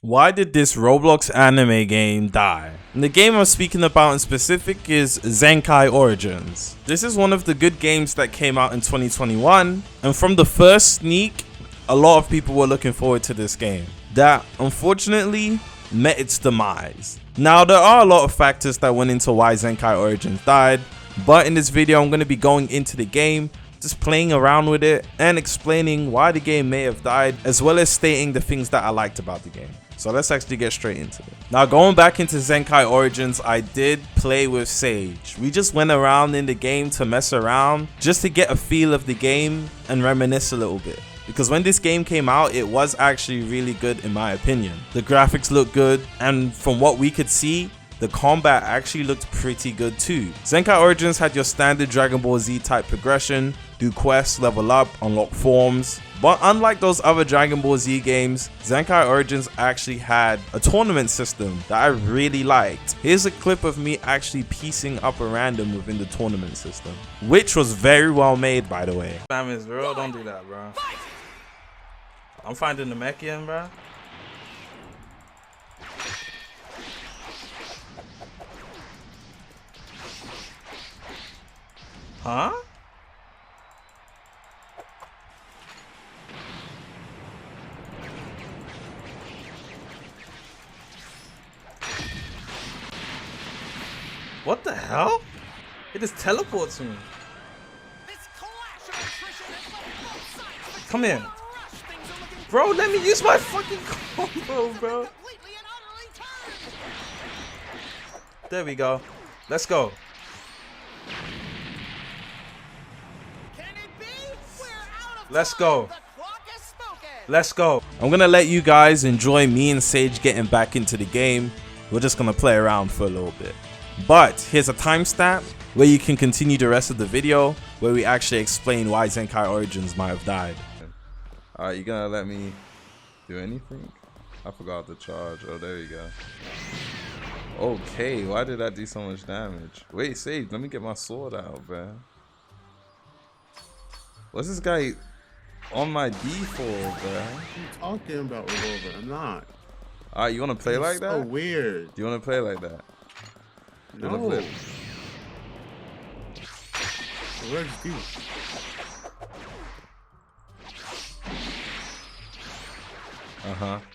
Why did this Roblox anime game die? And the game I'm speaking about in specific is Zenkai Origins. This is one of the good games that came out in 2021, and from the first sneak, a lot of people were looking forward to this game that unfortunately met its demise. Now, there are a lot of factors that went into why Zenkai Origins died, but in this video I'm going to be going into the game, just playing around with it and explaining why the game may have died, as well as stating the things that I liked about the game. So let's actually get straight into it. Now, going back into Zenkai Origins, I did play with Sage. We just went around in the game to mess around, just to get a feel of the game and reminisce a little bit. Because when this game came out, it was actually really good in my opinion. The graphics looked good, and from what we could see, the combat actually looked pretty good too. Zenkai Origins had your standard Dragon Ball Z type progression, do quests, level up, unlock forms. But unlike those other Dragon Ball Z games, Zenkai Origins actually had a tournament system that I really liked. Here's a clip of me actually piecing up a random within the tournament system, which was very well made, by the way. Fam is real, don't do that, bro. I'm finding the Mechian, bro. Huh? What the hell? It just teleports me. Come here. Bro, let me use my fucking combo, bro. There we go. Let's go. Let's go. Let's go. I'm gonna let you guys enjoy me and Sage getting back into the game. We're just gonna play around for a little bit. But here's a timestamp where you can continue the rest of the video where we actually explain why Zenkai Origins might have died. Alright, you gonna let me do anything? I forgot the charge. Oh, there you go. Okay, why did that do so much damage? Wait, Sage, let me get my sword out, man. What's this guy on my D for, bro? What are you talking about, Revolver? I'm not. Alright, you wanna play like that? So weird. Do you wanna play like that? No. Flip? What did you do?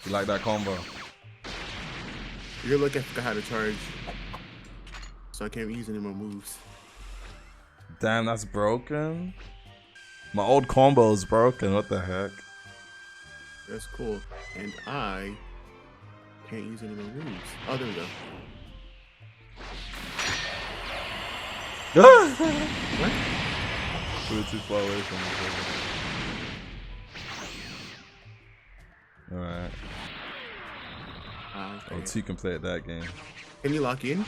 You like that combo? You're lucky I forgot how to charge. So I can't use any more moves. Damn, that's broken. My old combo is broken. What the heck? That's cool. And I can't use any more moves. Oh, there we go. What? We were too far away from each other. Alright. Okay. Oh, two can play at that game. Can you lock in?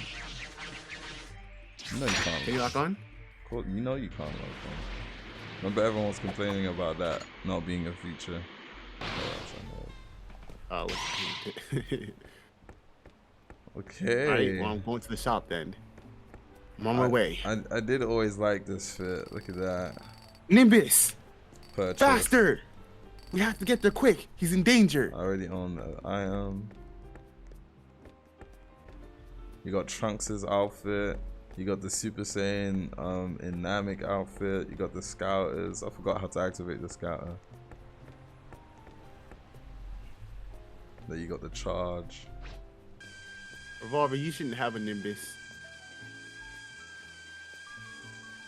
No, you can't. Can you lock on? Cool. You know you can't lock on. Remember, everyone was complaining about that not being a feature. Oh, okay. Alright, well, I'm going to the shop then. I'm on my way. I did always like this fit. Look at that. Nimbus! Purchase. Faster! We have to get there quick. He's in danger. I already own that. I am. You got Trunks' outfit. You got the Super Saiyan in Namek outfit. You got the Scouters. I forgot how to activate the Scouter. Then you got the charge. Revolver, you shouldn't have a Nimbus.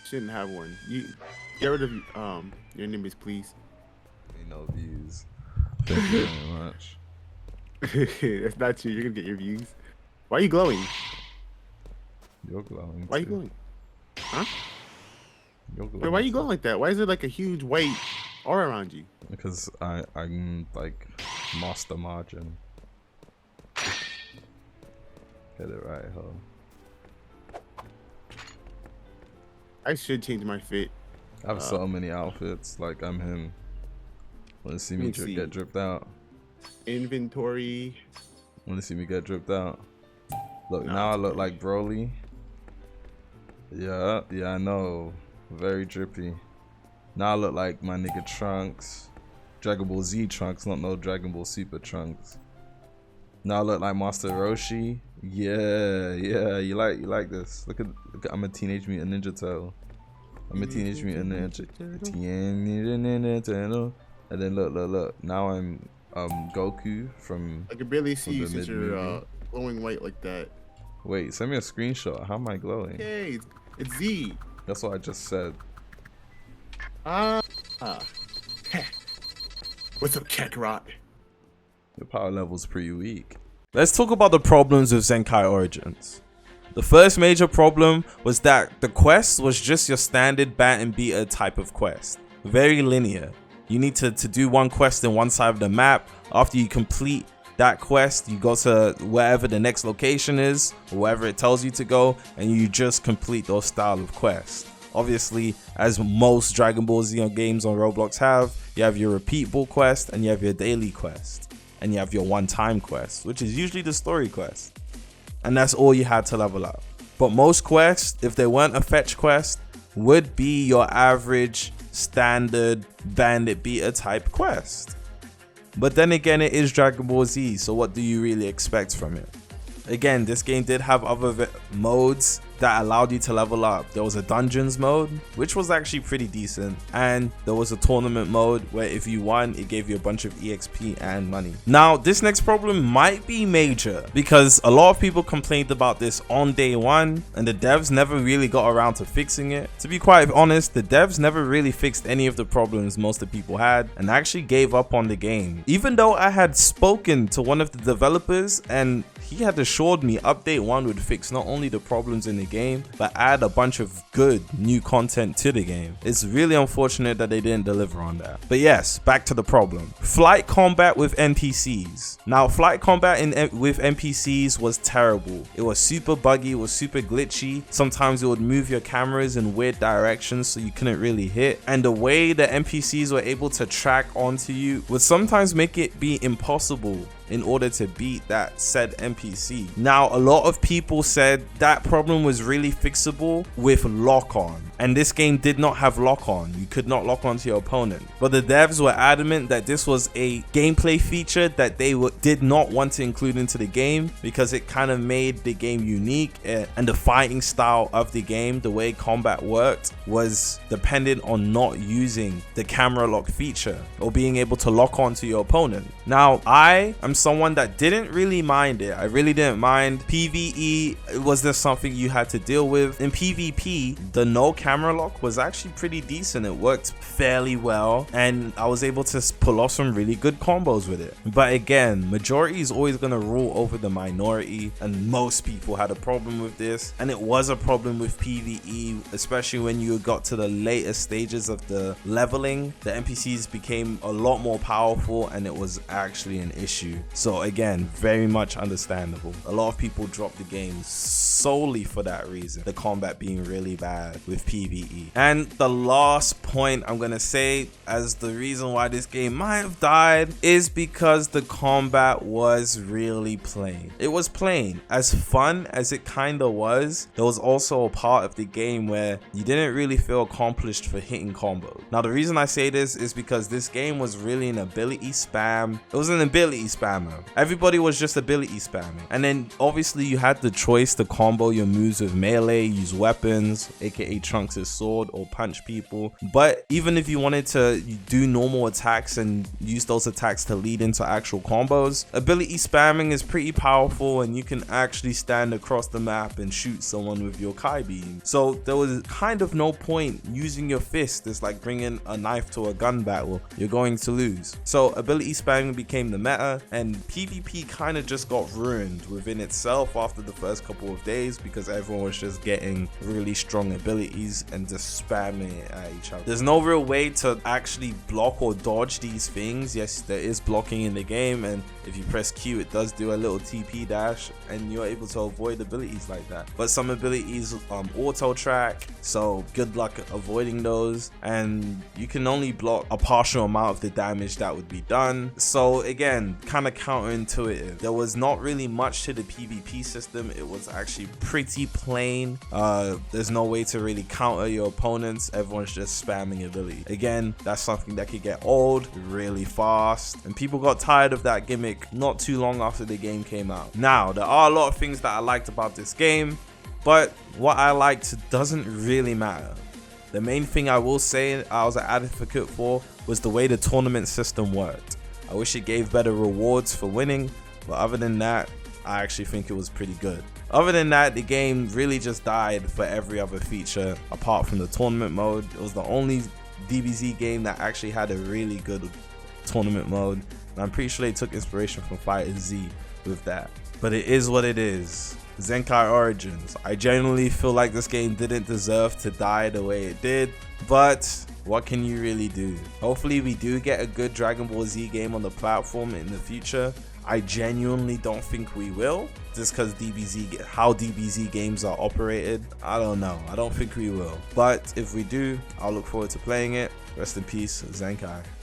Shouldn't have one. You get rid of your Nimbus, please. No views. Thank you very much. That's not true. You're gonna get your views. Why are you glowing? You're glowing. Why are you too. glowing? Huh? You're glowing. Wait, why are you glowing like that? Why is there like a huge white aura around you? Because I'm like master margin. Get it right, huh? I should change my fit. I have so many outfits. Like I'm him. Want to see me get dripped out? Inventory. Want to see me get dripped out? Look, No, now I look like Broly. Yeah, I know. Very drippy. Now I look like my nigga Trunks. Dragon Ball Z Trunks, not no Dragon Ball Super Trunks. Now I look like Master Roshi. Yeah, you like this. Look at I'm a Teenage Mutant Ninja Turtle. I'm a Teenage Mutant Ninja Turtle. And then look. Now I'm Goku from. I can barely see you the since mid-movie. you're glowing white like that. Wait, send me a screenshot. How am I glowing? Hey, it's Z. That's what I just said. What's up, Kakarot? Your power level's pretty weak. Let's talk about the problems with Zenkai Origins. The first major problem was that the quest was just your standard bat and beater type of quest. Very linear. You need to do one quest in one side of the map. After you complete that quest, you go to wherever the next location is, or wherever it tells you to go, and you just complete those style of quests. Obviously, as most Dragon Ball Z games on Roblox have, you have your repeatable quest, and you have your daily quest, and you have your one-time quest, which is usually the story quest. And that's all you had to level up. But most quests, if they weren't a fetch quest, would be your average standard bandit beater type quest. But then again, it is Dragon Ball Z, so what do you really expect from it? Again, this game did have other modes that allowed you to level up. There was a dungeons mode, which was actually pretty decent, and there was a tournament mode where if you won, it gave you a bunch of EXP and money. Now, this next problem might be major because a lot of people complained about this on day one, and the devs never really got around to fixing it. To be quite honest, the devs never really fixed any of the problems most of the people had, and actually gave up on the game. Even though I had spoken to one of the developers, and he had assured me update 1 would fix not only the problems in the game, but add a bunch of good new content to the game. It's really unfortunate that they didn't deliver on that. But yes, back to the problem. Flight combat with NPCs. Now, flight combat with NPCs was terrible. It was super buggy, it was super glitchy. Sometimes it would move your cameras in weird directions so you couldn't really hit. And the way the NPCs were able to track onto you would sometimes make it be impossible in order to beat that said NPC. Now, a lot of people said that problem was really fixable with lock-on, and this game did not have lock-on. You could not lock onto your opponent. But the devs were adamant that this was a gameplay feature that they did not want to include into the game because it kind of made the game unique, and the fighting style of the game, the way combat worked, was dependent on not using the camera lock feature or being able to lock onto your opponent. Now, I am someone that didn't really mind it. I really didn't mind. PvE was just something you had to deal with. In PvP, the no camera lock was actually pretty decent. It worked fairly well, and I was able to pull off some really good combos with it. But again, majority is always going to rule over the minority, and most people had a problem with this, and it was a problem with PvE, especially when you got to the later stages of the leveling. The NPCs became a lot more powerful, and it was actually an issue. So again, very much understandable. A lot of people dropped the game solely for that reason, the combat being really bad with PvE. And the last point I'm gonna say as the reason why this game might have died is because the combat was really plain. It was plain. As fun as it kinda was, there was also a part of the game where you didn't really feel accomplished for hitting combos. Now, the reason I say this is because this game was really an ability spam. It was an ability spammer. Everybody was just ability spamming, and then obviously you had the choice to combo your moves with melee, use weapons, aka Trunks' sword, or punch people. But even if you wanted to do normal attacks and use those attacks to lead into actual combos, ability spamming is pretty powerful, and you can actually stand across the map and shoot someone with your Kai beam. So there was kind of no point using your fist. It's like bringing a knife to a gun battle. You're going to lose. So ability spamming became the meta, and PvP kind of just got ruined within itself after the first couple of days because everyone was just getting really strong abilities and just spamming it at each other. There's no real way to actually block or dodge these things. Yes, there is blocking in the game, and if you press Q, it does do a little TP dash, and you're able to avoid abilities like that. But some abilities auto track, so good luck avoiding those, and you can only block a partial amount of the damage that would be done. So again, kind of counterintuitive. There was not really much to the PvP system. It was actually pretty plain. There's no way to really counter counter your opponents, everyone's just spamming ability. Again, that's something that could get old really fast, and people got tired of that gimmick not too long after the game came out. Now, there are a lot of things that I liked about this game, but what I liked doesn't really matter. The main thing I will say I was an advocate for was the way the tournament system worked. I wish it gave better rewards for winning, but other than that, I actually think it was pretty good. Other than that, the game really just died for every other feature apart from the tournament mode. It was the only DBZ game that actually had a really good tournament mode, and I'm pretty sure they took inspiration from Fighter Z with that. But it is what it is. Zenkai Origins. I genuinely feel like this game didn't deserve to die the way it did, but what can you really do? Hopefully we do get a good Dragon Ball Z game on the platform in the future. I genuinely don't think we will, just because how DBZ games are operated. I don't know. I don't think we will. But if we do, I'll look forward to playing it. Rest in peace, Zenkai.